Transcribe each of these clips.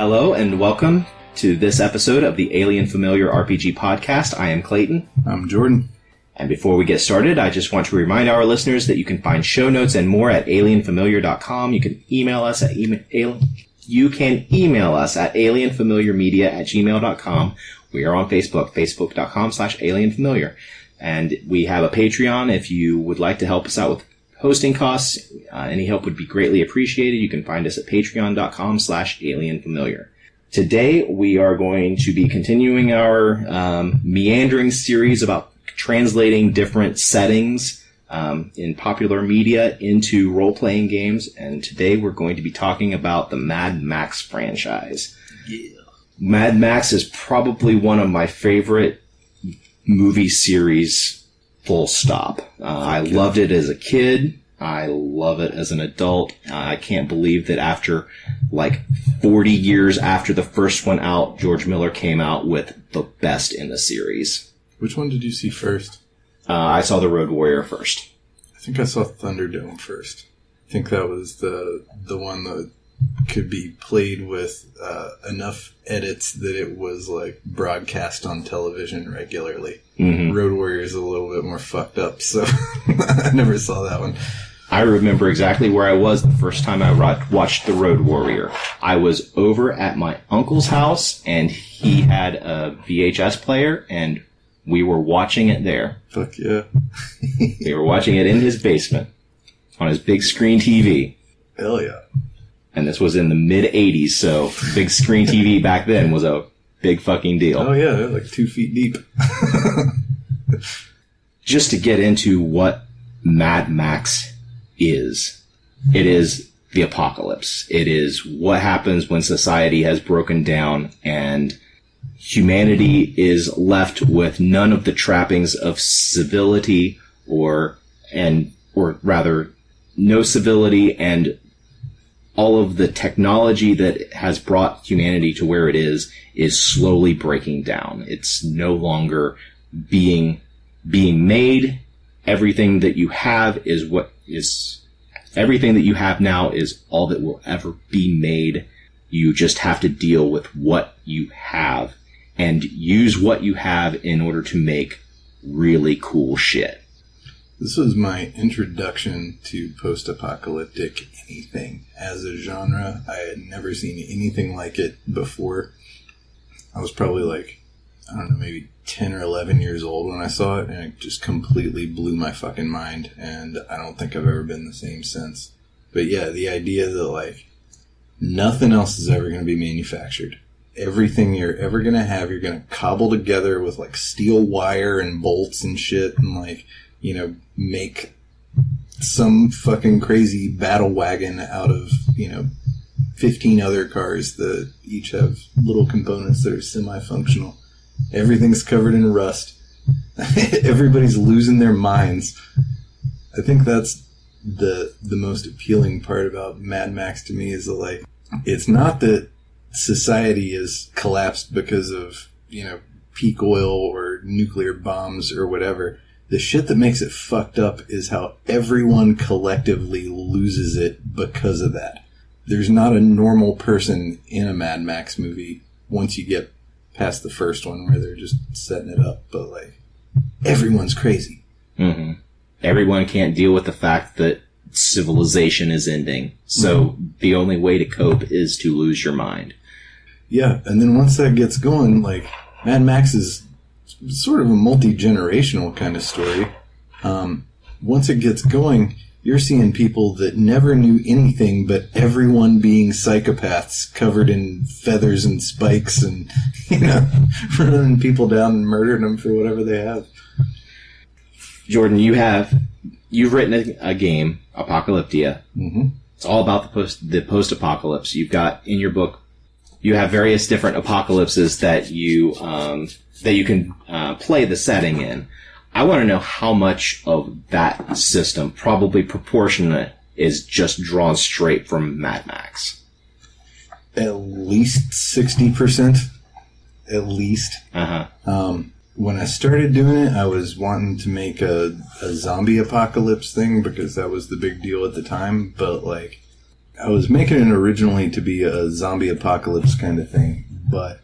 Hello and welcome to this episode of the Alien Familiar RPG podcast. I am Clayton. I'm Jordan. And before we get started, I just want to remind our listeners that you can find show notes and more at alienfamiliar.com. You can email us at alienfamiliarmedia@gmail.com. We are on Facebook, facebook.com/alienfamiliar. And we have a Patreon if you would like to help us out with hosting costs. Any help would be greatly appreciated. You can find us at patreon.com/alienfamiliar. Today, we are going to be continuing our meandering series about translating different settings in popular media into role-playing games. And today, we're going to be talking about the Mad Max franchise. Yeah. Mad Max is probably one of my favorite movie series, full stop. I loved it as a kid. I love it as an adult. I can't believe that after like 40 years after the first one out, George Miller came out with the best in the series. Which one did you see first? I saw The Road Warrior first. I think I saw Thunderdome first. I think that was the one that could be played with enough edits that it was like broadcast on television regularly. Mm-hmm. Road Warrior is a little bit more fucked up, so I never saw that one. I remember exactly where I was the first time I watched The Road Warrior. I was over at my uncle's house, and he had a VHS player, and we were watching it there. Fuck yeah. We were watching it in his basement on his big screen TV. Hell yeah. And this was in the mid-'80s, so big screen TV back then was a big fucking deal. Oh yeah, they're like 2 feet deep. Just to get into what Mad Max is, it is the apocalypse. It is what happens when society has broken down and humanity is left with none of the trappings of civility or rather no civility, and all of the technology that has brought humanity to where it is slowly breaking down. It's no longer being made. Everything that you have everything that you have now is all that will ever be made. You just have to deal with what you have and use what you have in order to make really cool shit. This was my introduction to post-apocalyptic anything as a genre. I had never seen anything like it before. I was probably like, I don't know, maybe 10 or 11 years old when I saw it, and it just completely blew my fucking mind, and I don't think I've ever been the same since. But yeah, the idea that like nothing else is ever going to be manufactured. Everything you're ever going to have, you're going to cobble together with like steel wire and bolts and shit, and like, you know, make some fucking crazy battle wagon out of, 15 other cars that each have little components that are semi-functional. Everything's covered in rust. Everybody's losing their minds. I think that's the most appealing part about Mad Max to me, is that, like, it's not that society is collapsed because of, peak oil or nuclear bombs or whatever. The shit that makes it fucked up is how everyone collectively loses it because of that. There's not a normal person in a Mad Max movie once you get past the first one where they're just setting it up, but like everyone's crazy. Mm-hmm. Everyone can't deal with the fact that civilization is ending. So the only way to cope is to lose your mind. Yeah, and then once that gets going, like Mad Max is sort of a multi-generational kind of story. Once it gets going, you're seeing people that never knew anything but everyone being psychopaths covered in feathers and spikes and, running people down and murdering them for whatever they have. Jordan, you've written a game, Apocalyptia. Mm-hmm. It's all about the post-apocalypse. You've got, in your book, you have various different apocalypses that you can play the setting in. I want to know how much of that system, probably proportionate, is just drawn straight from Mad Max. At least 60%. At least. Uh-huh. When I started doing it, I was wanting to make a zombie apocalypse thing because that was the big deal at the time. But, like, I was making it originally to be a zombie apocalypse kind of thing, but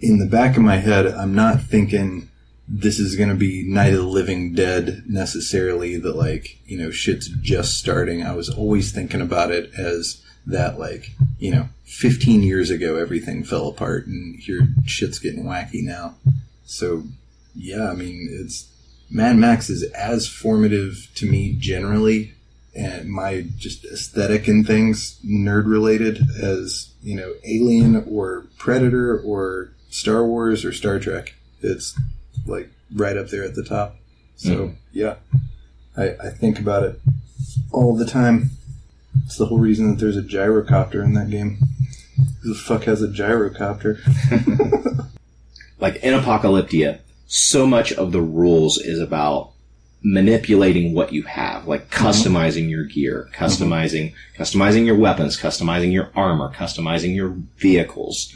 in the back of my head, I'm not thinking this is going to be Night of the Living Dead necessarily, that, like, you know, shit's just starting. I was always thinking about it as that, like, you know, 15 years ago everything fell apart and here shit's getting wacky now. So, yeah, I mean, Mad Max is as formative to me generally, and my just aesthetic and things, nerd related, as, you know, Alien or Predator or Star Wars or Star Trek. It's like right up there at the top. So yeah, I think about it all the time. It's the whole reason that there's a gyrocopter in that game. Who the fuck has a gyrocopter? Like in Apocalyptia, so much of the rules is about manipulating what you have, like customizing your gear, customizing your weapons, customizing your armor, customizing your vehicles.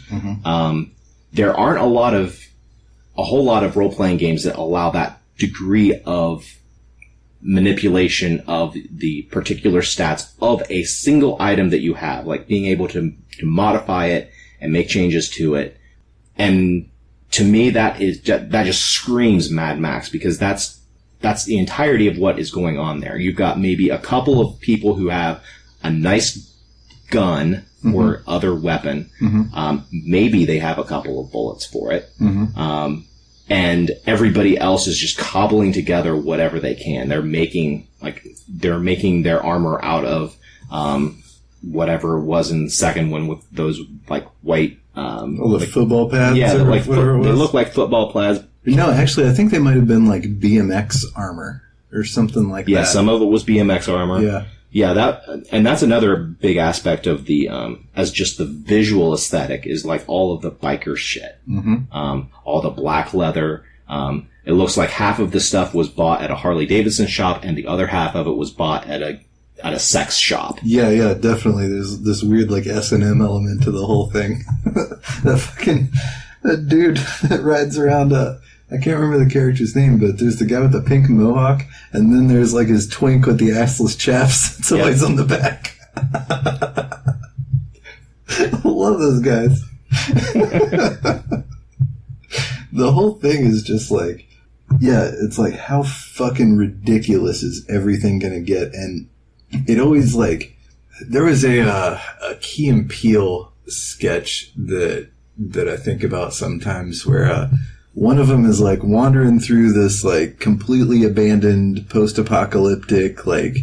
There aren't a whole lot of role-playing games that allow that degree of manipulation of the particular stats of a single item that you have, like being able to modify it and make changes to it. And to me, that just screams Mad Max, because that's the entirety of what is going on there. You've got maybe a couple of people who have a nice gun or other weapon. Maybe they have a couple of bullets for it. And everybody else is just cobbling together whatever they can. They're making their armor out of whatever was in the second one with those like white the football pads. Yeah, or like whatever it was. they look like football pads. No, actually, I think they might have been like BMX armor or something like that. Yeah, some of it was BMX armor. Yeah, that's another big aspect of the as just the visual aesthetic is like all of the biker shit, all the black leather. It looks like half of the stuff was bought at a Harley Davidson shop, and the other half of it was bought at a sex shop. Yeah, definitely. There's this weird like S&M element to the whole thing. that dude that rides around. I can't remember the character's name, but there's the guy with the pink mohawk, and then there's like his twink with the assless chaps. It's always on the back. I love those guys. The whole thing is just like, yeah, it's like, how fucking ridiculous is everything gonna get? And it always like, there was a Key and Peele sketch that I think about sometimes where, one of them is like wandering through this like completely abandoned post-apocalyptic like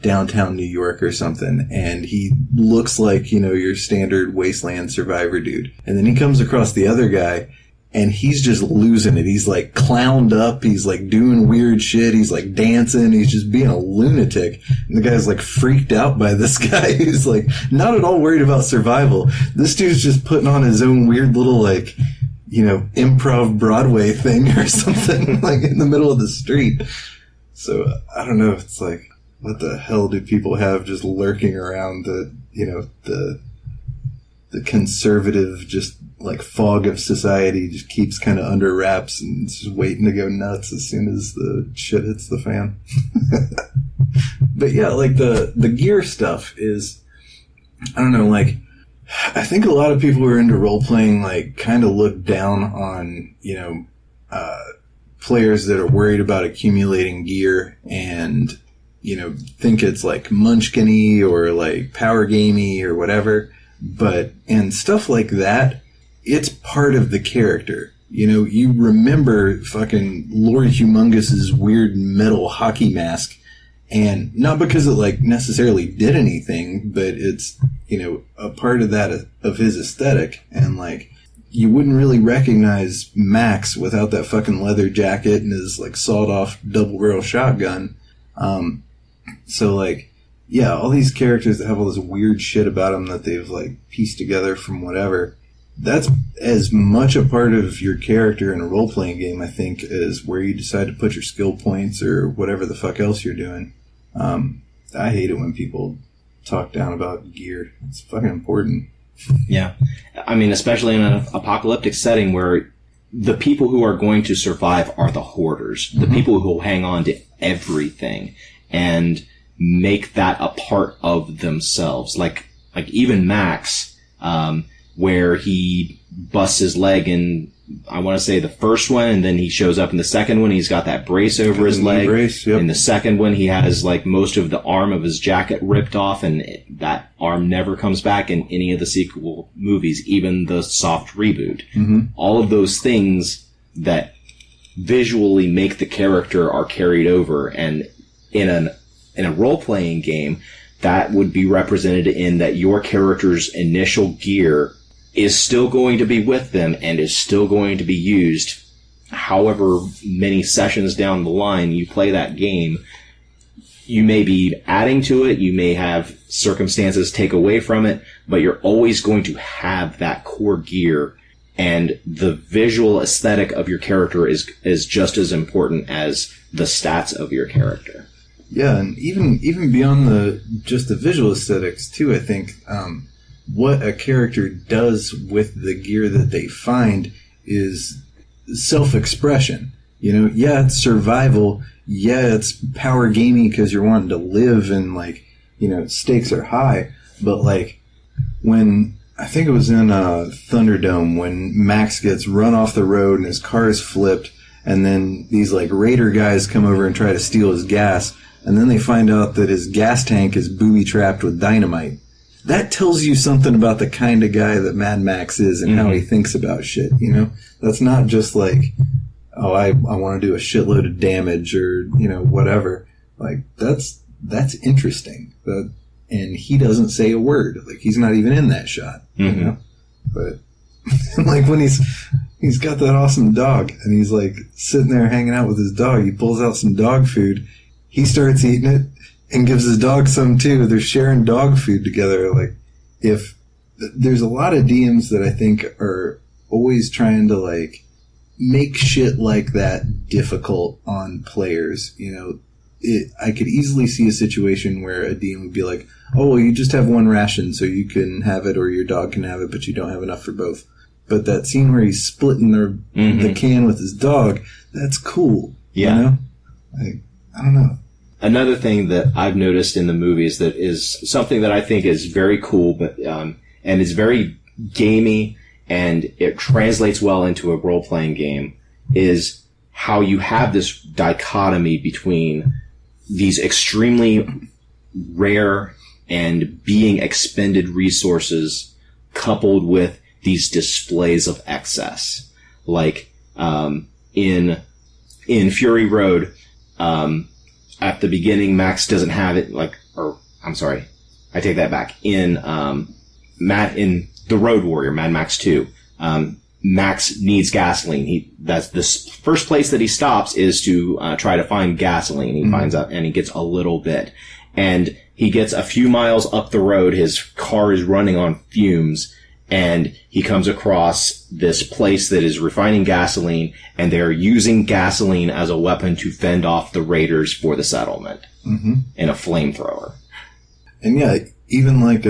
downtown New York or something, and he looks like, you know, your standard wasteland survivor dude. And then he comes across the other guy and he's just losing it. He's like clowned up, he's like doing weird shit, he's like dancing, he's just being a lunatic. And the guy's like freaked out by this guy who's like not at all worried about survival. This dude's just putting on his own weird little like, you know, improv Broadway thing or something, like in the middle of the street. So, I don't know, it's like, what the hell do people have just lurking around the, you know, the conservative, just like fog of society just keeps kind of under wraps and it's just waiting to go nuts as soon as the shit hits the fan. But yeah, like the gear stuff is, I don't know, like, I think a lot of people who are into role-playing, like, kind of look down on, you know, players that are worried about accumulating gear and, you know, think it's, like, munchkin-y or, like, power gamey or whatever. And stuff like that, it's part of the character. You know, you remember fucking Lord Humongous's weird metal hockey mask. And not because it, like, necessarily did anything, but it's, you know, a part of that, of his aesthetic. And, like, you wouldn't really recognize Max without that fucking leather jacket and his, like, sawed-off double-barrel shotgun. So, like, yeah, all these characters that have all this weird shit about them that they've, like, pieced together from whatever, that's as much a part of your character in a role-playing game, I think, as where you decide to put your skill points or whatever the fuck else you're doing. I hate it when people talk down about gear. It's fucking important. Yeah. I mean, especially in an apocalyptic setting where the people who are going to survive are the hoarders, the people who will hang on to everything. And make that a part of themselves. Like even Max, where he busts his leg in, I want to say the first one, and then he shows up in the second one. He's got that brace over his leg. Brace, yep. In the second one, he has like most of the arm of his jacket ripped off, and that arm never comes back in any of the sequel movies, even the soft reboot. Mm-hmm. All of those things that visually make the character are carried over, and in a role-playing game, that would be represented in that your character's initial gear is still going to be with them and is still going to be used however many sessions down the line you play that game. You may be adding to it, you may have circumstances take away from it, but you're always going to have that core gear, and the visual aesthetic of your character is just as important as the stats of your character. Yeah, and even beyond just the visual aesthetics too, I think what a character does with the gear that they find is self-expression. You know, yeah, it's survival. Yeah, it's power gaming because you're wanting to live and, like, you know, stakes are high. But, like, when, I think it was in Thunderdome, when Max gets run off the road and his car is flipped, and then these, like, raider guys come over and try to steal his gas, and then they find out that his gas tank is booby-trapped with dynamite. That tells you something about the kind of guy that Mad Max is and how he thinks about shit, you know? That's not just like, oh, I want to do a shitload of damage or, you know, whatever. Like, that's interesting. And he doesn't say a word. Like, he's not even in that shot, you know? But, like, when he's got that awesome dog and he's, like, sitting there hanging out with his dog, he pulls out some dog food, he starts eating it, and gives his dog some too. They're sharing dog food together. Like, if there's a lot of DMs that I think are always trying to, like, make shit like that difficult on players. You know, I could easily see a situation where a DM would be like, oh, well, you just have one ration, so you can have it, or your dog can have it, but you don't have enough for both. But that scene where he's splitting the can with his dog, that's cool. Yeah. You know? Like, I don't know. Another thing that I've noticed in the movies that is something that I think is very cool, but and is very gamey, and it translates well into a role-playing game, is how you have this dichotomy between these extremely rare and being expended resources coupled with these displays of excess. Like in Fury Road, at the beginning, Max doesn't have it, I'm sorry, I take that back. In The Road Warrior, Mad Max 2, Max needs gasoline. That's the first place that he stops is to try to find gasoline. He finds out, and he gets a little bit. And he gets a few miles up the road, his car is running on fumes, and he comes across this place that is refining gasoline, and they're using gasoline as a weapon to fend off the raiders for the settlement in a flamethrower. And yeah, even like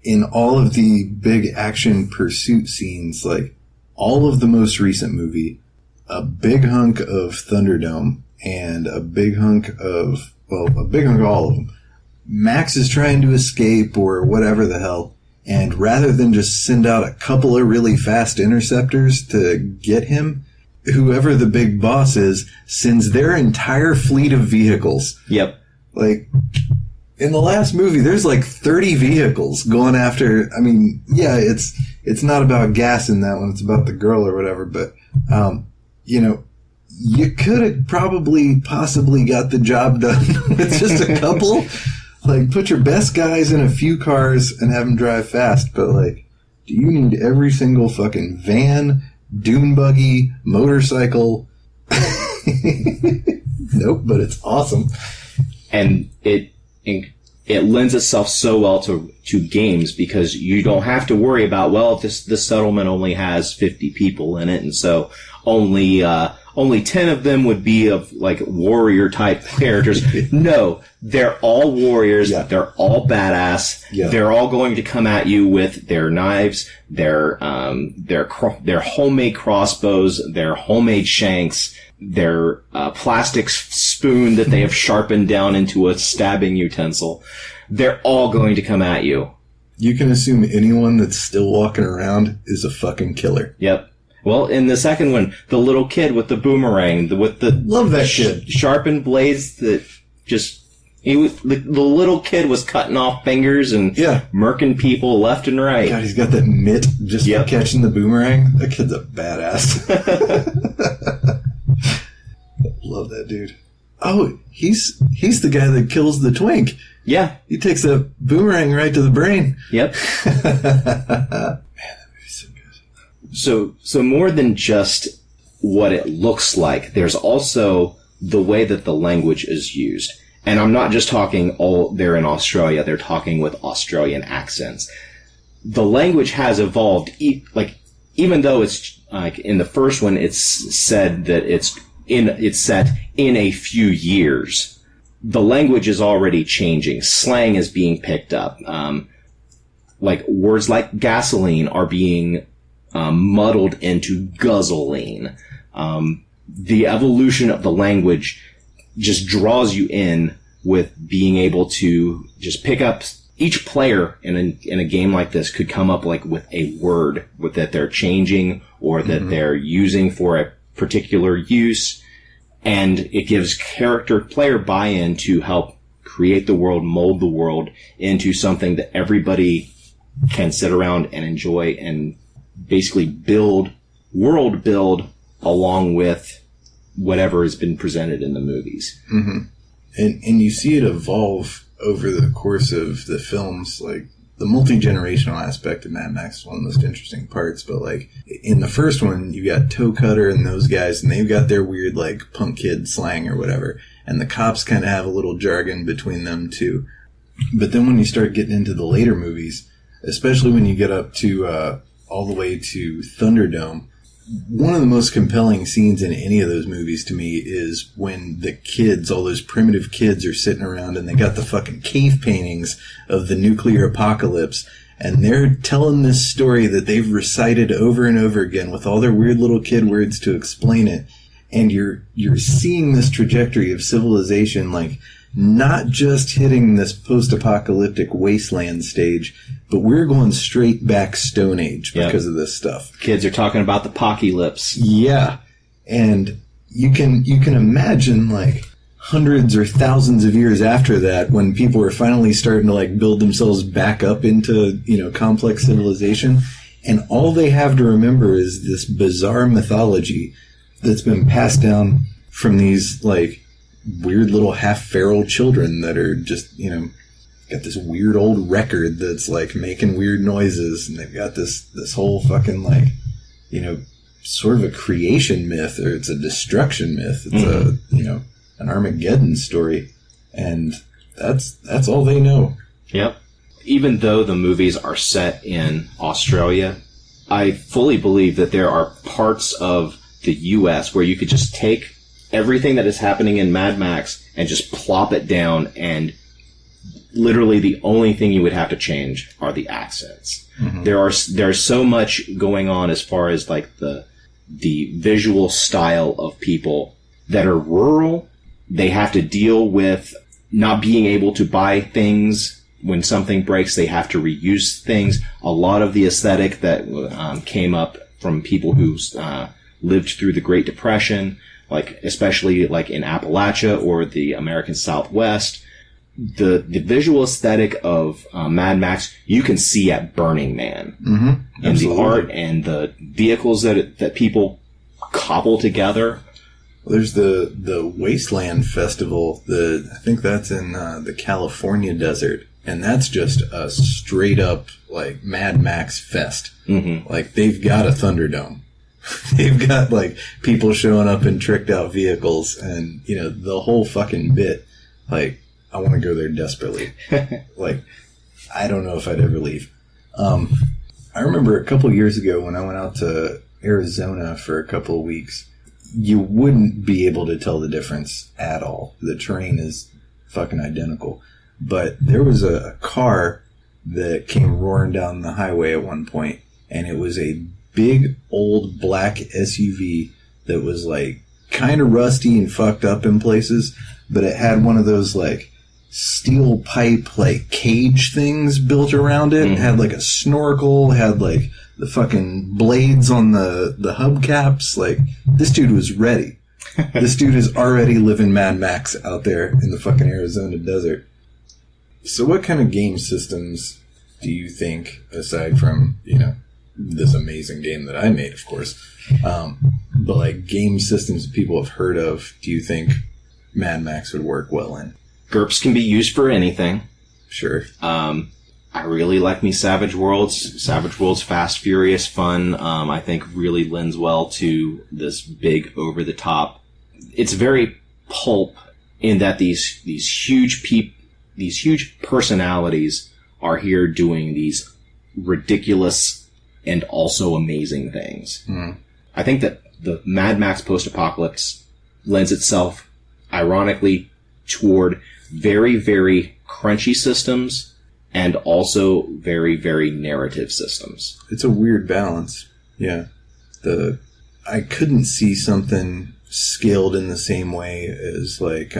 in all of the big action pursuit scenes, like all of the most recent movie, a big hunk of Thunderdome and a big hunk of all of them, Max is trying to escape or whatever the hell. And rather than just send out a couple of really fast interceptors to get him, whoever the big boss is sends their entire fleet of vehicles. Yep. Like, in the last movie, there's like 30 vehicles going after, I mean, yeah, it's not about gas in that one, it's about the girl or whatever, but, you know, you could have possibly got the job done with just a couple. Like, put your best guys in a few cars and have them drive fast, but, like, do you need every single fucking van, dune buggy, motorcycle? Nope, but it's awesome. And it lends itself so well to games because you don't have to worry about, well, this settlement only has 50 people in it, and so only 10 of them would be of, like, warrior type characters. No, they're all warriors. Yeah. They're all badass. Yeah. They're all going to come at you with their knives, their homemade crossbows, their homemade shanks. their plastic spoon that they have sharpened down into a stabbing utensil. They're all going to come at you. You can assume anyone that's still walking around is a fucking killer. Yep. Well, in the second one, the little kid with the boomerang, with the love that kid. Sharpened blades that just the little kid was cutting off fingers and murking people left and right. God, he's got that mitt just for catching the boomerang. That kid's a badass. Love that dude. Oh, he's the guy that kills the twink. Yeah. He takes a boomerang right to the brain. Yep. Man, that movie's so good. So more than just what it looks like, there's also the way that the language is used. And I'm not just talking they're in Australia, they're talking with Australian accents. The language has evolved, even though it's like in the first one, it's said that it's set in a few years. The language is already changing. Slang is being picked up. Like words like gasoline are being muddled into guzzling. The evolution of the language just draws you in with being able to just pick up. Each player in a game like this could come up like with a word that they're changing or that they're using for a particular use. And it gives player buy-in to help create the world, mold the world into something that everybody can sit around and enjoy and basically world build along with whatever has been presented in the movies. Mm-hmm. And you see it evolve over the course of the films. Like, the multi-generational aspect of Mad Max is one of the most interesting parts, but like in the first one, you got Toe Cutter and those guys, and they've got their weird like punk kid slang or whatever, and the cops kind of have a little jargon between them too. But then when you start getting into the later movies, especially when you get up to all the way to Thunderdome, one of the most compelling scenes in any of those movies to me is when the kids, all those primitive kids, are sitting around and they got the fucking cave paintings of the nuclear apocalypse, and they're telling this story that they've recited over and over again with all their weird little kid words to explain it. And you're seeing this trajectory of civilization, like, not just hitting this post-apocalyptic wasteland stage, but we're going straight back Stone Age because of this stuff. Kids are talking about the apocalypse. Yeah. And you can imagine, like, hundreds or thousands of years after that, when people are finally starting to, like, build themselves back up into, complex civilization, and all they have to remember is this bizarre mythology that's been passed down from these, like, weird little half-feral children that are just, got this weird old record that's, like, making weird noises, and they've got this whole fucking, like, sort of a creation myth, or it's a destruction myth. It's an Armageddon story, and that's all they know. Yep. Even though the movies are set in Australia, I fully believe that there are parts of the U.S. where you could just take everything that is happening in Mad Max and just plop it down, and literally the only thing you would have to change are the accents. Mm-hmm. There's so much going on as far as like the visual style of people that are rural. They have to deal with not being able to buy things when something breaks. They have to reuse things. A lot of the aesthetic that came up from people who lived through the Great Depression, like especially like in Appalachia or the American Southwest, the visual aesthetic of Mad Max you can see at Burning Man. Mm-hmm. And the art and the vehicles that people cobble together. There's the Wasteland Festival. I think that's in the California desert, and that's just a straight up like Mad Max fest. Mm-hmm. Like they've got a Thunderdome. They've got like people showing up in tricked out vehicles, and the whole fucking bit. Like I want to go there desperately. Like I don't know if I'd ever leave. I remember a couple years ago when I went out to Arizona for a couple of weeks. You wouldn't be able to tell the difference at all. The terrain is fucking identical. But there was a car that came roaring down the highway at one point, and it was a big old black SUV that was like kind of rusty and fucked up in places, but it had one of those like steel pipe like cage things built around it. It had like a snorkel, had like the fucking blades on the hubcaps. Like, this dude was ready. This dude is already living Mad Max out there in the fucking Arizona desert. So what kind of game systems do you think, aside from, you know, this amazing game that I made, of course, but like game systems that people have heard of, do you think Mad Max would work well in? GURPS can be used for anything. Sure. I really like me Savage Worlds. Savage Worlds, fast, furious, fun. I think really lends well to this big, over-the-top. It's very pulp in that these huge personalities are here doing these ridiculous and also amazing things. Mm. I think that the Mad Max post-apocalypse lends itself, ironically, toward very, very crunchy systems and also very, very narrative systems. It's a weird balance. Yeah. I couldn't see something scaled in the same way as like,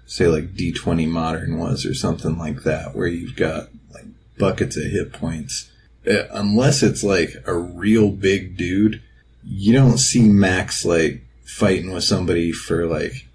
say like D20 Modern was or something like that, where you've got like buckets of hit points. Unless it's like a real big dude, you don't see Max like fighting with somebody for like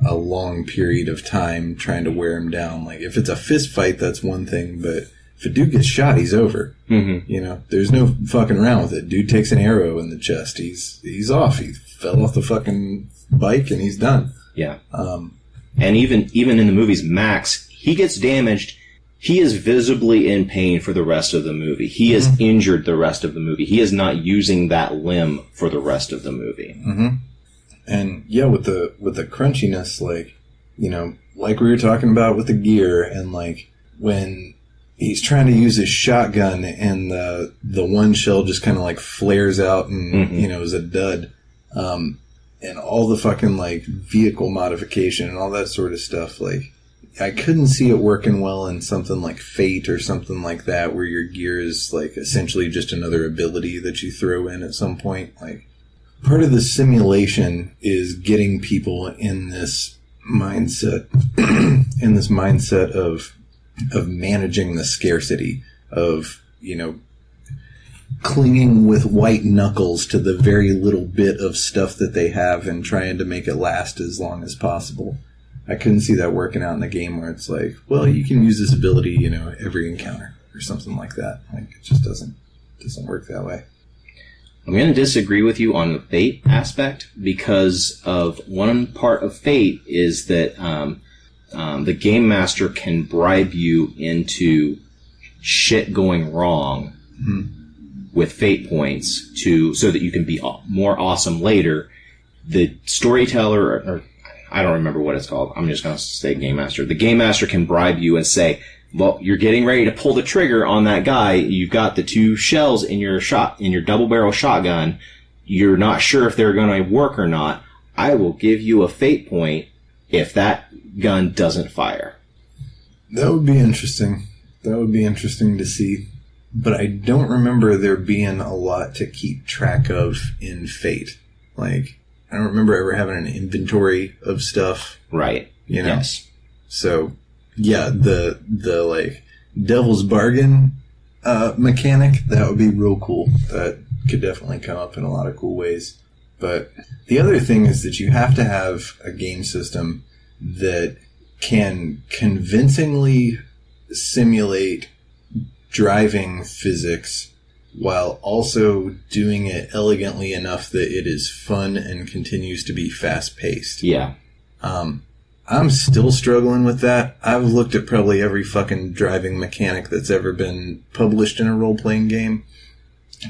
a long period of time trying to wear him down. Like, if it's a fist fight, that's one thing, but if a dude gets shot, he's over. Mm-hmm. You know, there's no fucking around with it. Dude takes an arrow in the chest. He's off. He fell off the fucking bike and he's done. Yeah. And even in the movies, Max, he gets damaged. He is visibly in pain for the rest of the movie. He is injured the rest of the movie. He is not using that limb for the rest of the movie. Mm-hmm. And yeah, with the crunchiness, like, you know, like we were talking about with the gear, and like when he's trying to use his shotgun and the one shell just kind of like flares out and, you know, is a dud. And all the fucking like vehicle modification and all that sort of stuff, like, I couldn't see it working well in something like Fate or something like that, where your gear is like essentially just another ability that you throw in at some point. Like, part of the simulation is getting people in this mindset, of managing the scarcity, of, you know, clinging with white knuckles to the very little bit of stuff that they have and trying to make it last as long as possible. I couldn't see that working out in the game where it's like, well, you can use this ability, you know, every encounter or something like that. Like, it just doesn't work that way. I'm going to disagree with you on the Fate aspect, because of one part of Fate is that the game master can bribe you into shit going wrong with Fate points so that you can be more awesome later. The storyteller, or I don't remember what it's called. I'm just going to say game master. The game master can bribe you and say, well, you're getting ready to pull the trigger on that guy. You've got the 2 shells in your double barrel shotgun. You're not sure if they're going to work or not. I will give you a fate point if that gun doesn't fire. That would be interesting. That would be interesting to see. But I don't remember there being a lot to keep track of in Fate. Like, I don't remember ever having an inventory of stuff. Right. You know? Yes. So, yeah, the like devil's bargain mechanic, that would be real cool. That could definitely come up in a lot of cool ways. But the other thing is that you have to have a game system that can convincingly simulate driving physics while also doing it elegantly enough that it is fun and continues to be fast-paced. Yeah. I'm still struggling with that. I've looked at probably every fucking driving mechanic that's ever been published in a role-playing game.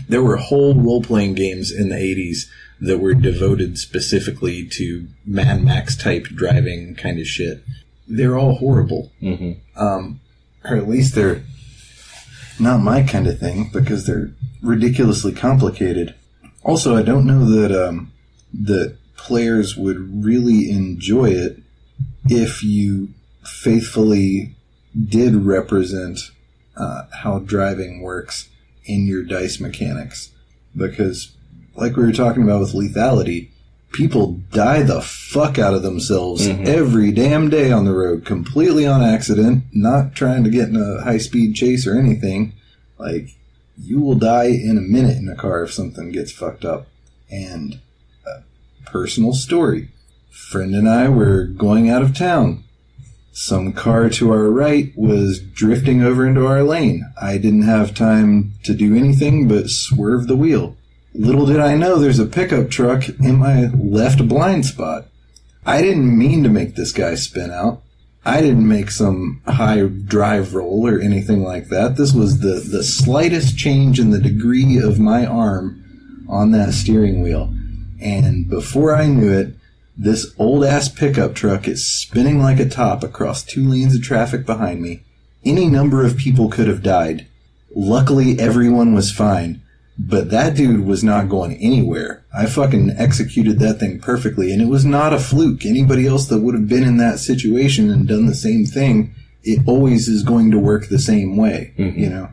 There were whole role-playing games in the 80s that were devoted specifically to Mad Max-type driving kind of shit. They're all horrible. Mm-hmm. Or at least they're not my kind of thing, because they're ridiculously complicated. Also, I don't know that that players would really enjoy it if you faithfully did represent how driving works in your dice mechanics. Because, like we were talking about with lethality, people die the fuck out of themselves every damn day on the road, completely on accident, not trying to get in a high-speed chase or anything. Like, you will die in a minute in a car if something gets fucked up. And a personal story. Friend and I were going out of town. Some car to our right was drifting over into our lane. I didn't have time to do anything but swerve the wheel. Little did I know there's a pickup truck in my left blind spot. I didn't mean to make this guy spin out. I didn't make some high drive roll or anything like that. This was the slightest change in the degree of my arm on that steering wheel. And before I knew it, this old-ass pickup truck is spinning like a top across 2 lanes of traffic behind me. Any number of people could have died. Luckily, everyone was fine. But that dude was not going anywhere. I fucking executed that thing perfectly, and it was not a fluke. Anybody else that would have been in that situation and done the same thing, it always is going to work the same way, you know?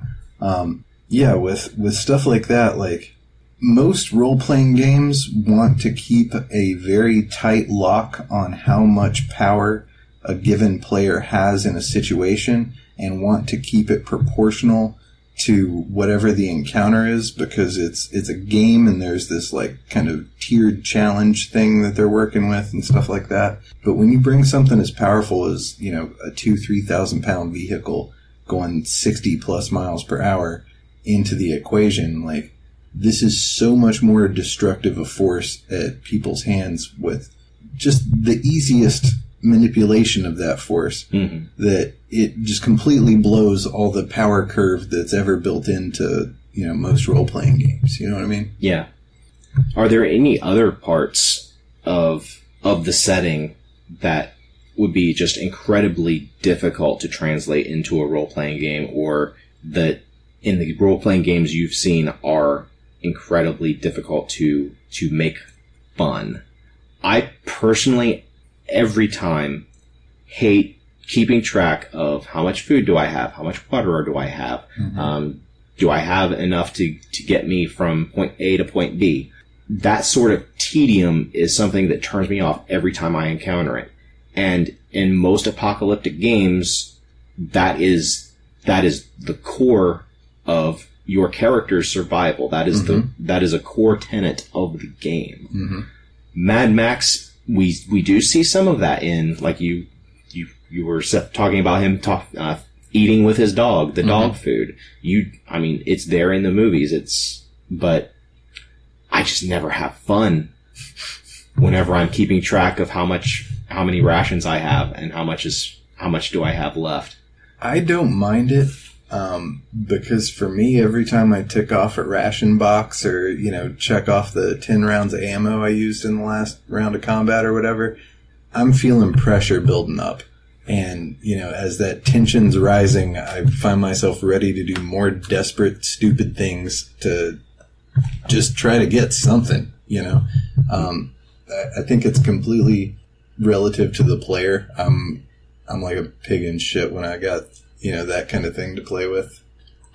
Yeah, with stuff like that, like, most role-playing games want to keep a very tight lock on how much power a given player has in a situation and want to keep it proportional to whatever the encounter is, because it's a game and there's this like kind of tiered challenge thing that they're working with and stuff like that. But when you bring something as powerful as, you know, a 2,000-3,000 pound vehicle going 60 plus miles per hour into the equation, like, this is so much more destructive a force at people's hands with just the easiest manipulation of that force that it just completely blows all the power curve that's ever built into, you know, most role-playing games. You know what I mean? Yeah. Are there any other parts of the setting that would be just incredibly difficult to translate into a role-playing game, or that in the role-playing games you've seen are incredibly difficult to make fun? I personally, every time, hate keeping track of how much food do I have, how much water do I have, do I have enough to get me from point A to point B. That sort of tedium is something that turns me off every time I encounter it. And in most apocalyptic games, that is the core of your character's survival. That is that is a core tenet of the game. Mad Max, we do see some of that in, like you were talking about him eating with his dog, the dog food. I mean, it's there in the movies. But I just never have fun whenever I'm keeping track of how many rations I have and how much do I have left. I don't mind it. Because for me, every time I tick off a ration box or, you know, check off the 10 rounds of ammo I used in the last round of combat or whatever, I'm feeling pressure building up. And, you know, as that tension's rising, I find myself ready to do more desperate, stupid things to just try to get something, you know. I think it's completely relative to the player. I'm like a pig in shit when I got, you know, that kind of thing to play with.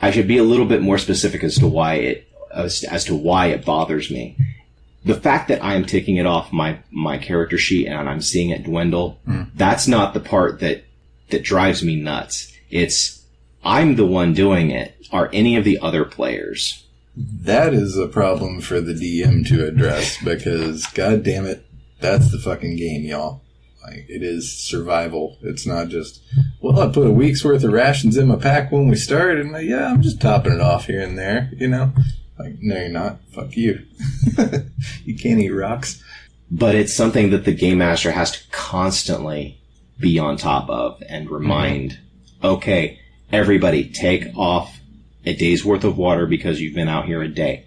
I should be a little bit more specific as to why it bothers me. The fact that I am taking it off my character sheet and I'm seeing it dwindle, that's not the part that drives me nuts. It's, I'm the one doing it. Are any of the other players? That is a problem for the DM to address, because, god damn it, that's the fucking game, y'all. Like, it is survival. It's not just, well, I put a week's worth of rations in my pack when we started, and yeah, I'm just topping it off here and there, you know? Like, no, you're not. Fuck you. You can't eat rocks. But it's something that the game master has to constantly be on top of and remind, okay, everybody take off a day's worth of water because you've been out here a day.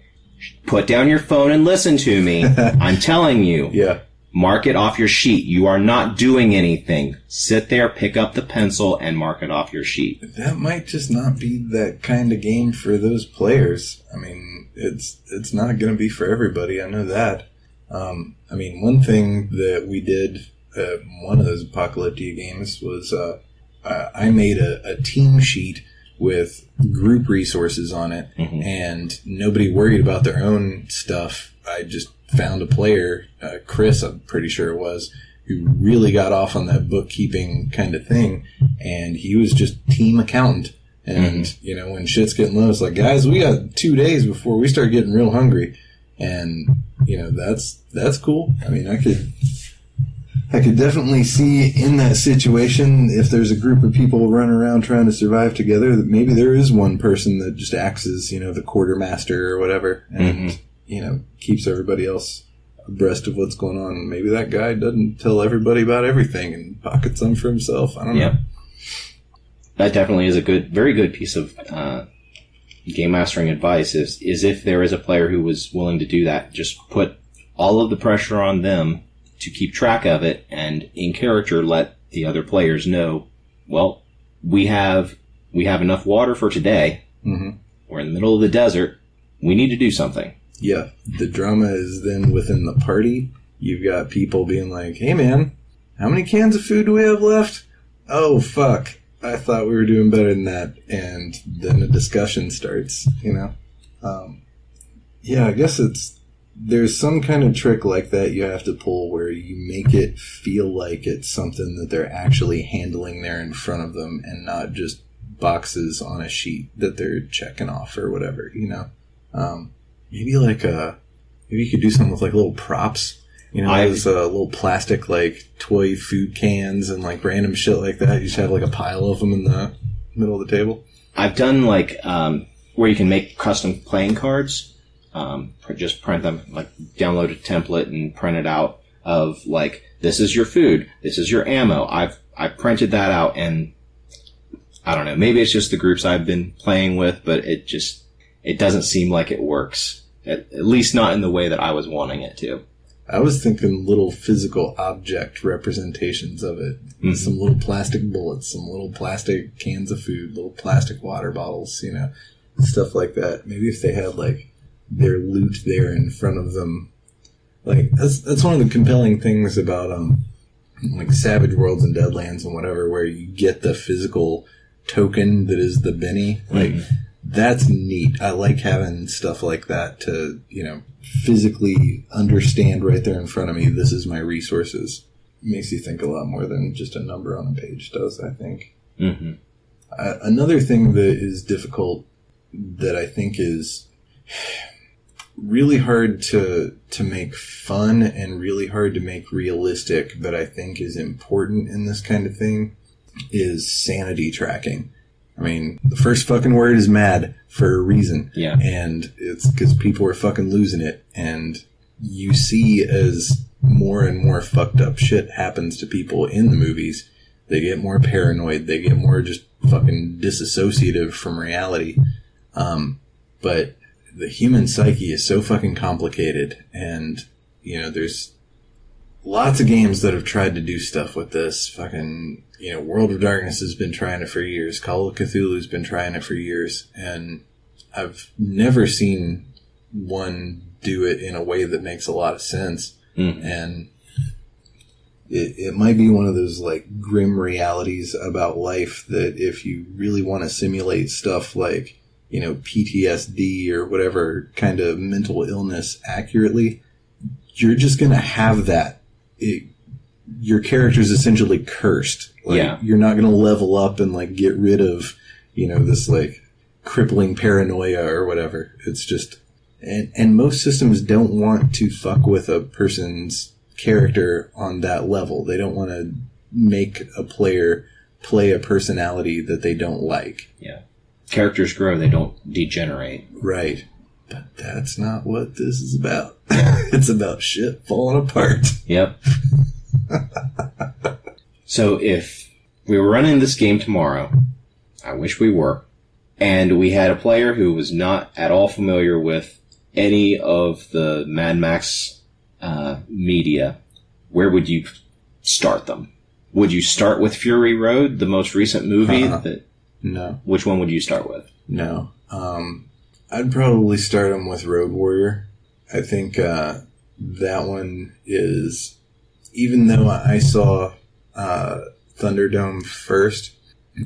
Put down your phone and listen to me. I'm telling you. Yeah. Mark it off your sheet. You are not doing anything. Sit there, pick up the pencil, and mark it off your sheet. That might just not be that kind of game for those players. I mean, it's not going to be for everybody. I know that. I mean, one thing that we did at one of those apocalyptic games was I made a team sheet with group resources on it, and nobody worried about their own stuff. I just found a player, Chris, I'm pretty sure it was, who really got off on that bookkeeping kind of thing, and he was just team accountant. And, you know, when shit's getting low, it's like, guys, we got 2 days before we start getting real hungry. And, you know, that's cool. I mean, I could definitely see in that situation, if there's a group of people running around trying to survive together, that maybe there is one person that just acts as, you know, the quartermaster or whatever, and, you know, keeps everybody else abreast of what's going on. Maybe that guy doesn't tell everybody about everything and pockets some for himself. I don't know. That definitely is a very good piece of game mastering advice. Is if there is a player who was willing to do that, just put all of the pressure on them to keep track of it, and in character let the other players know, well, we have enough water for today. We're in the middle of the desert. We need to do something. Yeah. The drama is then within the party. You've got people being like, hey man, how many cans of food do we have left? Oh, fuck. I thought we were doing better than that. And then a discussion starts, you know? Yeah, I guess there's some kind of trick like that you have to pull where you make it feel like it's something that they're actually handling there in front of them and not just boxes on a sheet that they're checking off or whatever, you know? Maybe you could do something with like little props. You know, those little plastic, like, toy food cans and, like, random shit like that. You just have, like, a pile of them in the middle of the table. I've done, like, where you can make custom playing cards. Just print them, like, download a template and print it out of, like, this is your food, this is your ammo. I've printed that out, and I don't know, maybe it's just the groups I've been playing with, but it doesn't seem like it works. At least not in the way that I was wanting it to. I was thinking little physical object representations of it. Some little plastic bullets, some little plastic cans of food, little plastic water bottles, you know, stuff like that. Maybe if they had, like, their loot there in front of them. Like, that's one of the compelling things about, like, Savage Worlds and Deadlands and whatever, where you get the physical token that is the Benny. Like, that's neat. I like having stuff like that to, you know, physically understand right there in front of me, this is my resources. It makes you think a lot more than just a number on a page does, I think. Another thing that is difficult that I think is really hard to make fun and really hard to make realistic, but I think is important in this kind of thing, is sanity tracking. I mean, the first fucking word is mad for a reason. Yeah. And it's because people are fucking losing it. And you see as more and more fucked up shit happens to people in the movies, they get more paranoid. They get more just fucking disassociative from reality. But the human psyche is so fucking complicated. And, you know, there's lots of games that have tried to do stuff with this. Fucking, you know, World of Darkness has been trying it for years. Call of Cthulhu's been trying it for years. And I've never seen one do it in a way that makes a lot of sense. And it might be one of those, like, grim realities about life that if you really want to simulate stuff like, you know, PTSD or whatever kind of mental illness accurately, you're just going to have that. Your character's essentially cursed. Like, you're not going to level up and, like, get rid of, you know, this, like, crippling paranoia or whatever. It's just... And most systems don't want to fuck with a person's character on that level. They don't want to make a player play a personality that they don't like. Yeah. Characters grow, they don't degenerate. Right. But that's not what this is about. It's about shit falling apart. Yep. So if we were running this game tomorrow, I wish we were, and we had a player who was not at all familiar with any of the Mad Max media, where would you start them? Would you start with Fury Road, the most recent movie? No. Which one would you start with? No. I'd probably start them with Road Warrior. I think that one is, even though I saw Thunderdome first,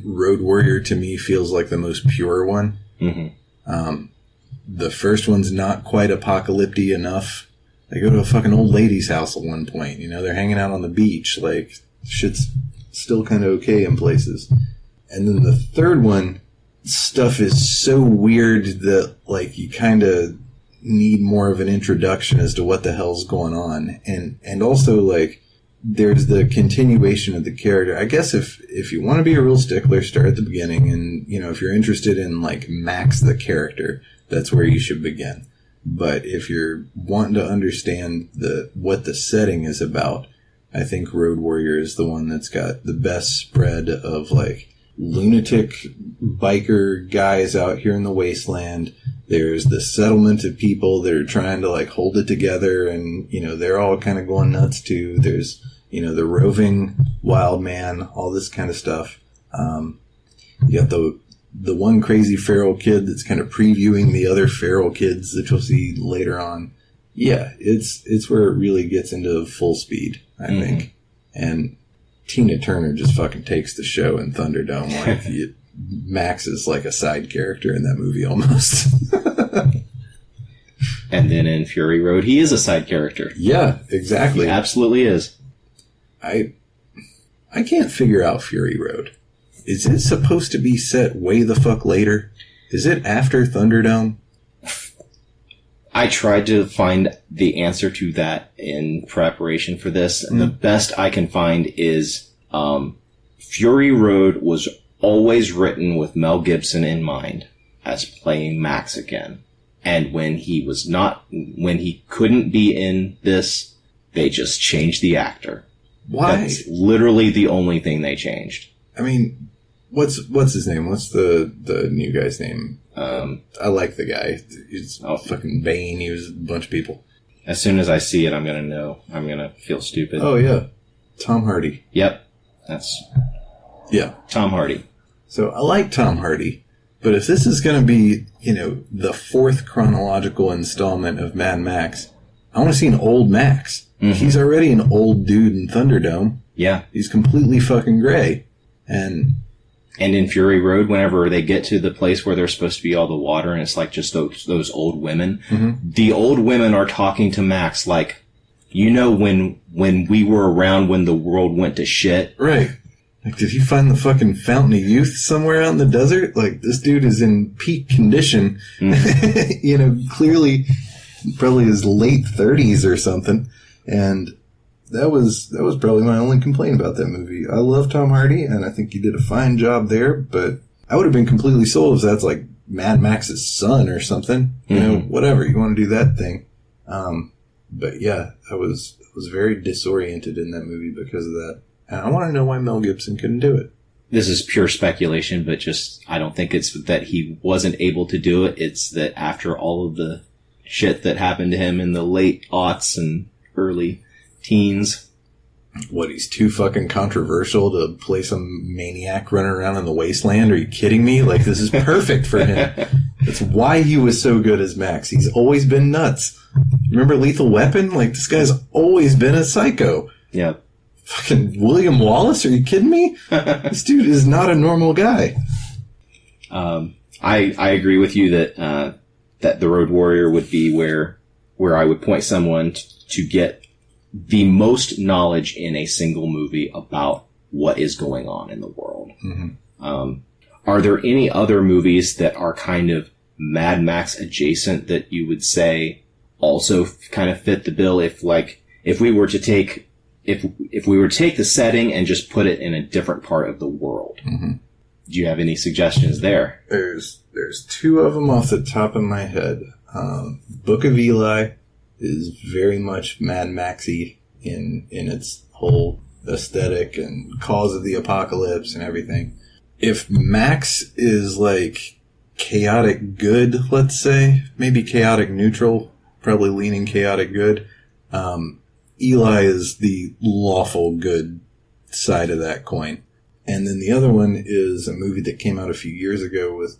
Road Warrior to me feels like the most pure one. The first one's not quite apocalyptic enough They go to a fucking old lady's house at one point. You know, they're hanging out on the beach. Like, shit's still kind of okay in places. And then the third one, stuff is so weird that, like, you kind of need more of an introduction as to what the hell's going on. And also, like, there's the continuation of the character. I guess if you want to be a real stickler, start at the beginning. And, you know, if you're interested in, like, Max the character, that's where you should begin. But if you're wanting to understand what the setting is about, I think Road Warrior is the one that's got the best spread of, like, lunatic biker guys out here in the wasteland. There's the settlement of people that are trying to, like, hold it together, and, you know, they're all kind of going nuts too. There's, you know, the roving wild man, all this kind of stuff. You got the one crazy feral kid that's kind of previewing the other feral kids that you'll see later on. Yeah, it's where it really gets into full speed, I think. And Tina Turner just fucking takes the show in Thunderdome. Like, Max is like a side character in that movie almost. And then in Fury Road, he is a side character. Yeah, exactly. He absolutely is. I can't figure out Fury Road. Is it supposed to be set way the fuck later? Is it after Thunderdome? I tried to find the answer to that in preparation for this. And the best I can find is Fury Road was always written with Mel Gibson in mind as playing Max again. And when he couldn't be in this, they just changed the actor. Why? That's literally the only thing they changed. I mean, what's his name? What's the new guy's name? I like the guy. He's fucking Bane. He was a bunch of people. As soon as I see it, I'm going to know. I'm going to feel stupid. Oh, yeah. Tom Hardy. Yep. Yeah. Tom Hardy. So I like Tom Hardy, but if this is going to be, you know, the fourth chronological installment of Mad Max, I want to see an old Max. Mm-hmm. He's already an old dude in Thunderdome. Yeah. He's completely fucking gray. And in Fury Road, whenever they get to the place where there's supposed to be all the water and it's like just those old women, the old women are talking to Max like, you know, when we were around when the world went to shit. Right. Like, did he find the fucking Fountain of Youth somewhere out in the desert? Like, this dude is in peak condition. You know, clearly, probably his late 30s or something. And that was probably my only complaint about that movie. I love Tom Hardy, and I think he did a fine job there, but I would have been completely sold if that's like Mad Max's son or something. You know, whatever. You want to do that thing. But yeah, I was very disoriented in that movie because of that. And I want to know why Mel Gibson couldn't do it. This is pure speculation, but just, I don't think it's that he wasn't able to do it. It's that after all of the shit that happened to him in the late aughts and early teens. What, he's too fucking controversial to play some maniac running around in the wasteland? Are you kidding me? Like, this is perfect for him. That's why he was so good as Max. He's always been nuts. Remember Lethal Weapon? Like, this guy's always been a psycho. Yeah. Fucking William Wallace? Are you kidding me? This dude is not a normal guy. I agree with you that that the Road Warrior would be where I would point someone to get the most knowledge in a single movie about what is going on in the world. Are there any other movies that are kind of Mad Max adjacent that you would say also kind of fit the bill? If we were to take the setting and just put it in a different part of the world, do you have any suggestions there? There's two of them off the top of my head. Book of Eli is very much Mad Maxy in its whole aesthetic and cause of the apocalypse and everything. If Max is like chaotic good, let's say, maybe chaotic neutral, probably leaning chaotic good, Eli is the lawful good side of that coin. And then the other one is a movie that came out a few years ago with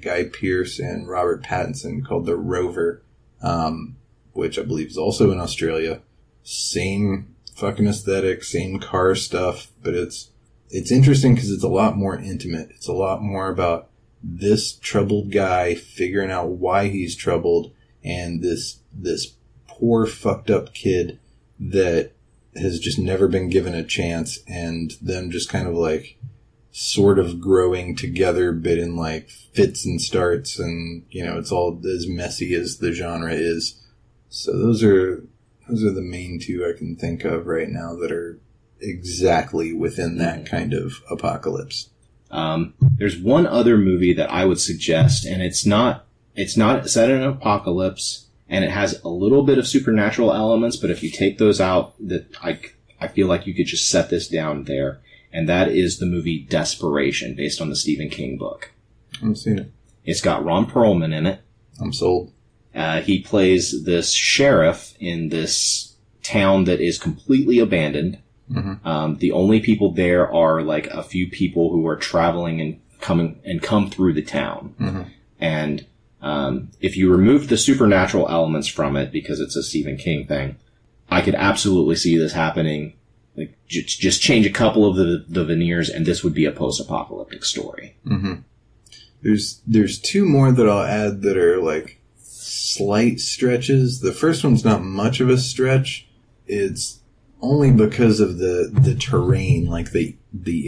Guy Pearce and Robert Pattinson called The Rover, which I believe is also in Australia. Same fucking aesthetic, same car stuff, but it's interesting because it's a lot more intimate. It's a lot more about this troubled guy figuring out why he's troubled, and this poor, fucked up kid that has just never been given a chance, and them just kind of like sort of growing together, but in like fits and starts, and you know, it's all as messy as the genre is. So those are the main two I can think of right now that are exactly within that kind of apocalypse. There's one other movie that I would suggest, and it's not set in an apocalypse, and it has a little bit of supernatural elements, but if you take those out, that I feel like you could just set this down there, and that is the movie Desperation, based on the Stephen King book. I've seen it. It's got Ron Perlman in it. I'm sold. He plays this sheriff in this town that is completely abandoned. Mm-hmm. The only people there are like a few people who are traveling and come through the town. Mm-hmm. And if you remove the supernatural elements from it, because it's a Stephen King thing, I could absolutely see this happening. Like, just change a couple of the veneers, and this would be a post-apocalyptic story. Mm-hmm. There's two more that I'll add that are like slight stretches. The first one's not much of a stretch. It's only because of the terrain, like the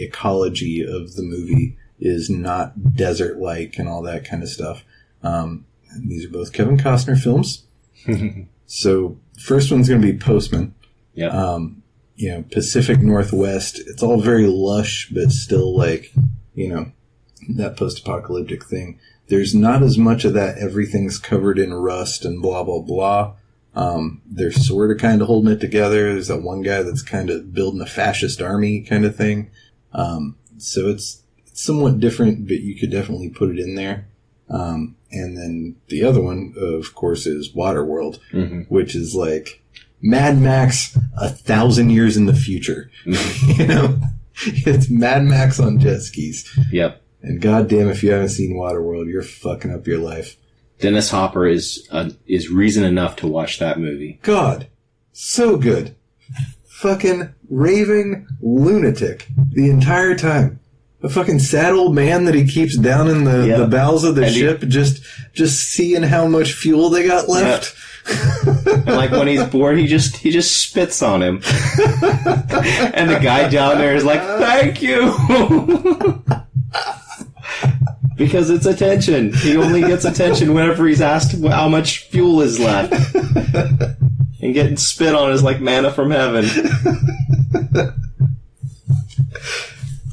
ecology of the movie is not desert-like and all that kind of stuff. These are both Kevin Costner films. So first one's going to be Postman. Yeah. You know, Pacific Northwest. It's all very lush, but still like, you know, that post-apocalyptic thing. There's not as much of that everything's covered in rust and blah, blah, blah. They're sort of kind of holding it together. There's that one guy that's kind of building a fascist army kind of thing. So it's somewhat different, but you could definitely put it in there. And then the other one, of course, is Waterworld, mm-hmm. which is like Mad Max 1,000 years in the future. You know, it's Mad Max on jet skis. Yep. And goddamn, if you haven't seen Waterworld, you're fucking up your life. Dennis Hopper is reason enough to watch that movie. God, so good. Fucking raving lunatic the entire time. A fucking sad old man that he keeps down in the bowels of the ship, just seeing how much fuel they got left. And like when he's bored, he just spits on him. And the guy down there is like, "Thank you." Because it's attention. He only gets attention whenever he's asked how much fuel is left. And getting spit on is like manna from heaven.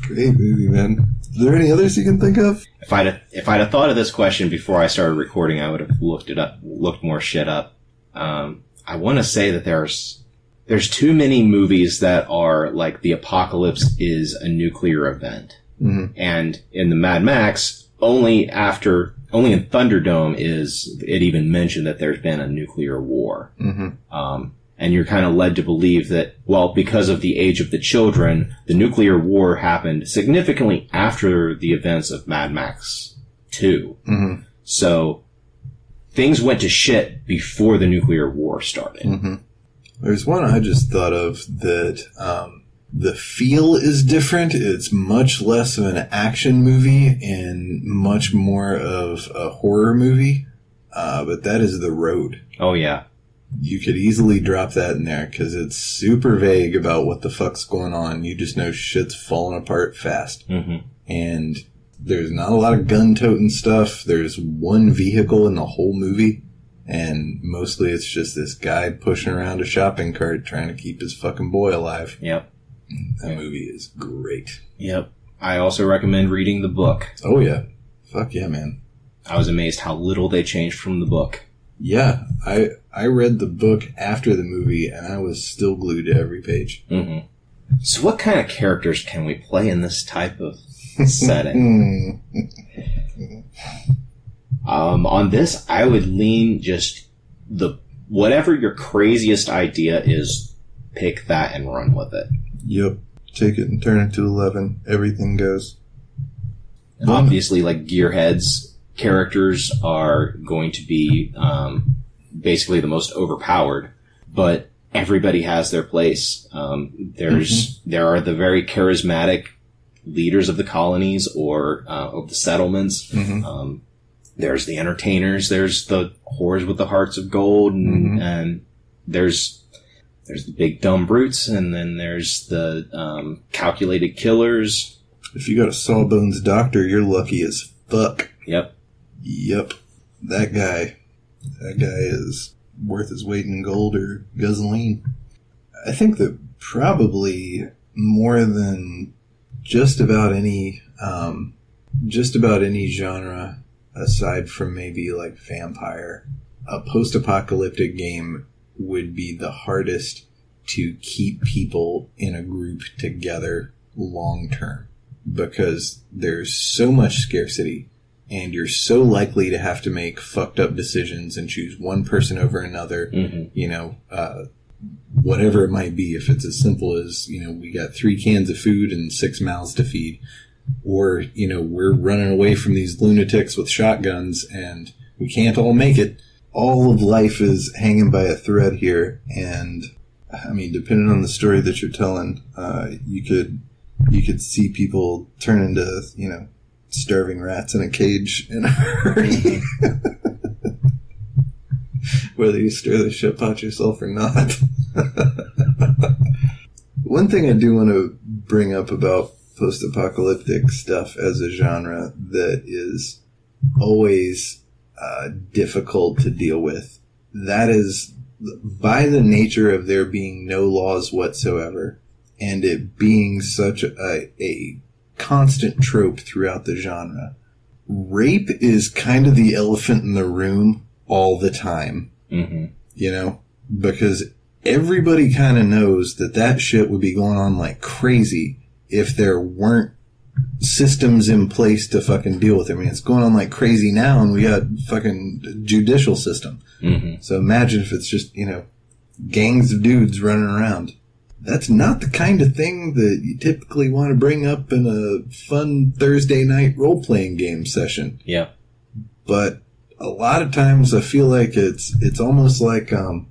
Great movie, man. Are there any others you can think of? If I'd have thought of this question before I started recording, I would have looked more shit up. I want to say that there's too many movies that are like the apocalypse is a nuclear event. Mm-hmm. And in the Mad Max, only in Thunderdome is it even mentioned that there's been a nuclear war. Mm-hmm. And you're kind of led to believe that, well, because of the age of the children, the nuclear war happened significantly after the events of Mad Max 2. Mm-hmm. So things went to shit before the nuclear war started. Mm-hmm. There's one I just thought of that the feel is different. It's much less of an action movie and much more of a horror movie. But that is The Road. Oh, yeah. You could easily drop that in there because it's super vague about what the fuck's going on. You just know shit's falling apart fast. Mm-hmm. And there's not a lot of gun-toting stuff. There's one vehicle in the whole movie. And mostly it's just this guy pushing around a shopping cart trying to keep his fucking boy alive. Yep. That movie is great. Yep. I also recommend reading the book. Oh, yeah. Fuck yeah, man. I was amazed how little they changed from the book. Yeah. I read the book after the movie, and I was still glued to every page. Mm-hmm. So what kind of characters can we play in this type of setting? On this, I would lean just whatever your craziest idea is, pick that and run with it. Yep. Take it and turn it to 11. Everything goes. And obviously, like Gearhead's characters are going to be basically the most overpowered, but everybody has their place. There are the very charismatic leaders of the colonies or of the settlements. There's the entertainers. There's the whores with the hearts of gold, and there's the big dumb brutes, and then there's the calculated killers. If you got a Sawbones doctor, you're lucky as fuck. Yep. That guy is worth his weight in gold or gasoline. I think that probably more than just about any genre aside from maybe like vampire, a post-apocalyptic game would be the hardest to keep people in a group together long term, because there's so much scarcity and you're so likely to have to make fucked up decisions and choose one person over another. Whatever it might be, if it's as simple as, we got 3 cans of food and 6 mouths to feed, or, we're running away from these lunatics with shotguns and we can't all make it. All of life is hanging by a thread here, and I mean, depending on the story that you're telling, you could see people turn into, starving rats in a cage in a hurry. Whether you stir the shit pot yourself or not. One thing I do want to bring up about post-apocalyptic stuff as a genre that is always difficult to deal with, that is, by the nature of there being no laws whatsoever, and it being such a constant trope throughout the genre, rape is kind of the elephant in the room all the time. Because everybody kind of knows that shit would be going on like crazy if there weren't systems in place to fucking deal with it. I mean, it's going on like crazy now, and we got fucking judicial system. So imagine if it's just, gangs of dudes running around. That's not the kind of thing that you typically want to bring up in a fun Thursday night role-playing game session. Yeah. But a lot of times I feel like it's almost like in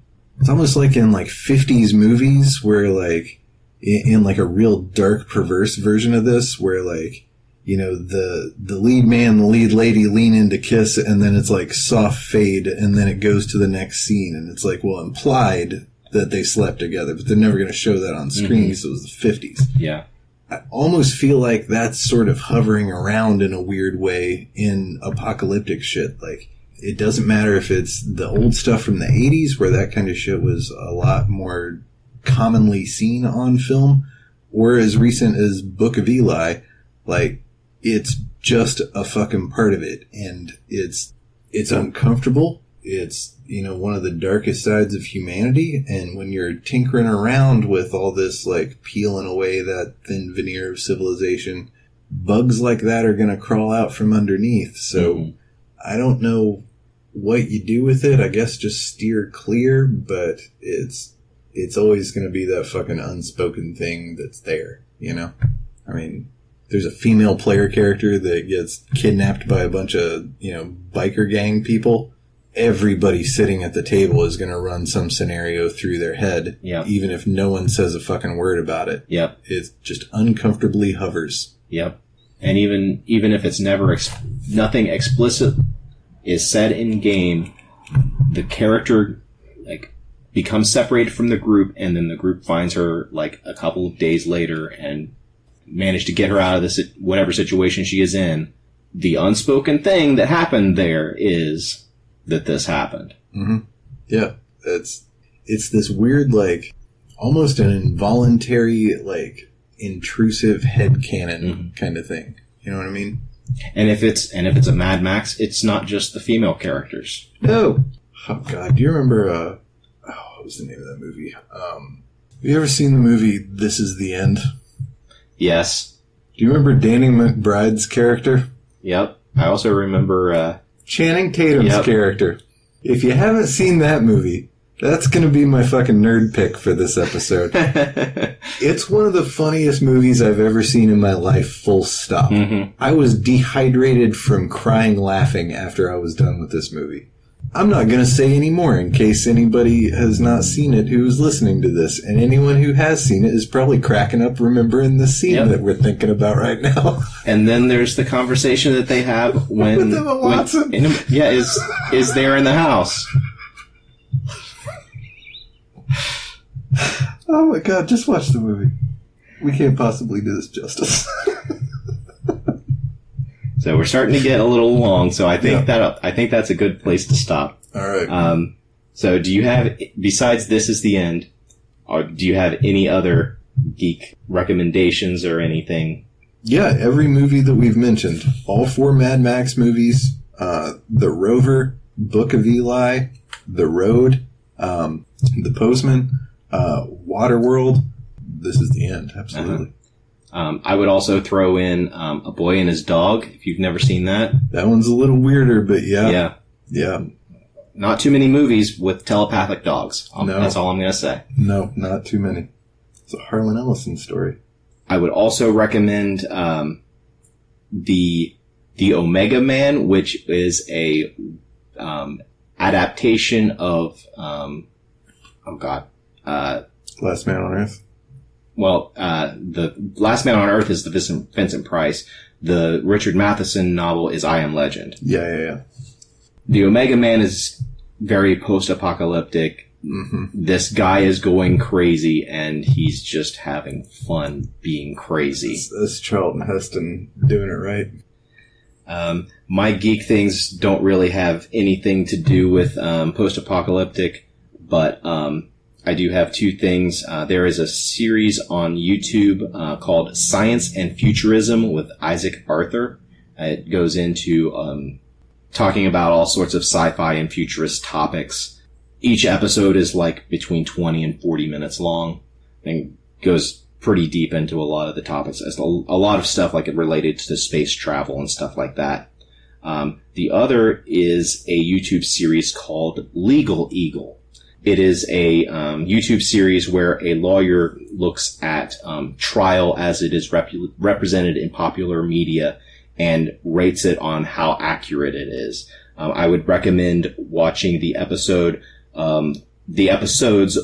like 50s movies where like in like a real dark perverse version of this where like, the lead man, the lead lady lean in to kiss, and then it's like soft fade, and then it goes to the next scene, and it's like, well, implied that they slept together, but they're never going to show that on screen because it was the 50s. Yeah. I almost feel like that's sort of hovering around in a weird way in apocalyptic shit. Like, it doesn't matter if it's the old stuff from the 80s where that kind of shit was a lot more commonly seen on film, or as recent as Book of Eli. Like, it's just a fucking part of it, and it's uncomfortable. It's, one of the darkest sides of humanity, and when you're tinkering around with all this, like, peeling away that thin veneer of civilization, bugs like that are going to crawl out from underneath. So I don't know what you do with it. I guess just steer clear, but it's always going to be that fucking unspoken thing that's there, I mean, there's a female player character that gets kidnapped by a bunch of, biker gang people. Everybody sitting at the table is going to run some scenario through their head, even if no one says a fucking word about it. Yep. It just uncomfortably hovers. Yep. And even if it's never nothing explicit is said in game, the character like becomes separated from the group, and then the group finds her like a couple of days later and manage to get her out of this whatever situation she is in. The unspoken thing that happened there is that this happened. Yeah, it's this weird, like, almost an involuntary, like, intrusive headcanon kind of thing. You know what I mean? And if it's a Mad Max, it's not just the female characters. No. Oh God, do you remember? What was the name of that movie? Have you ever seen the movie This Is the End? Yes. Do you remember Danny McBride's character? Yep. I also remember Channing Tatum's character. If you haven't seen that movie, that's going to be my fucking nerd pick for this episode. It's one of the funniest movies I've ever seen in my life, full stop. I was dehydrated from crying laughing after I was done with this movie. I'm not going to say any more in case anybody has not seen it who is listening to this. And anyone who has seen it is probably cracking up remembering the scene that we're thinking about right now. And then there's the conversation that they have when... with Emma Watson. Is there in the house. Oh my god, just watch the movie. We can't possibly do this justice. So we're starting to get a little long, so I think that's a good place to stop. All right. So do you have, besides This Is the End, or do you have any other geek recommendations or anything? Yeah, every movie that we've mentioned. All 4 Mad Max movies. The Rover, Book of Eli, The Road, The Postman, Waterworld. This Is the End, absolutely. I would also throw in A Boy and His Dog, if you've never seen that. That one's a little weirder, but yeah. Yeah. Not too many movies with telepathic dogs. No. That's all I'm going to say. No, not too many. It's a Harlan Ellison story. I would also recommend the Omega Man, which is a adaptation of Last Man on Earth. Well, the Last Man on Earth is the Vincent Price. The Richard Matheson novel is I Am Legend. Yeah. The Omega Man is very post-apocalyptic. Mm-hmm. This guy is going crazy, and he's just having fun being crazy. That's Charlton Heston doing it right. My geek things don't really have anything to do with post-apocalyptic, but I do have 2 things. There is a series on YouTube called Science and Futurism with Isaac Arthur. It goes into talking about all sorts of sci-fi and futurist topics. Each episode is like between 20 and 40 minutes long and goes pretty deep into a lot of the topics. There's a lot of stuff like it related to space travel and stuff like that. The other is a YouTube series called Legal Eagle. It is a YouTube series where a lawyer looks at trial as it is represented in popular media and rates it on how accurate it is. I would recommend watching the episodes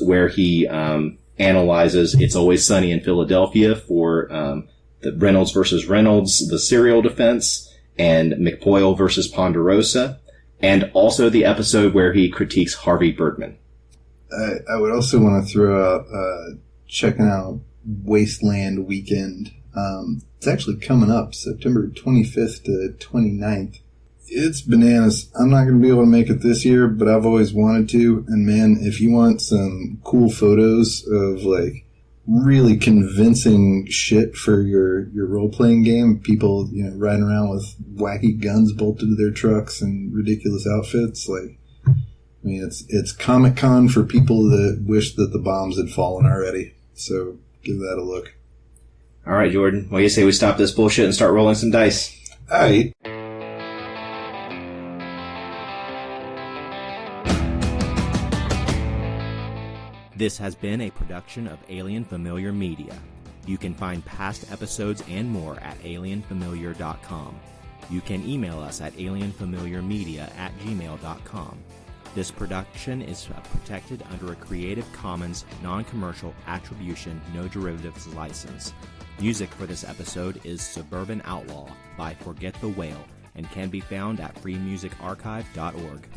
where he analyzes It's Always Sunny in Philadelphia for the Reynolds versus Reynolds, the serial defense, and McPoyle versus Ponderosa, and also the episode where he critiques Harvey Birdman. I would also want to throw out checking out Wasteland Weekend. It's actually coming up September 25th to 29th. It's bananas. I'm not going to be able to make it this year, but I've always wanted to. And man, if you want some cool photos of like really convincing shit for your role-playing game, people, riding around with wacky guns bolted to their trucks and ridiculous outfits, like, I mean, it's Comic-Con for people that wish that the bombs had fallen already. So give that a look. All right, Jordan. What do you say we stop this bullshit and start rolling some dice? All right. This has been a production of Alien Familiar Media. You can find past episodes and more at alienfamiliar.com. You can email us at alienfamiliarmedia@gmail.com. This production is protected under a Creative Commons non-commercial attribution, no derivatives license. Music for this episode is Suburban Outlaw by Forget the Whale and can be found at freemusicarchive.org.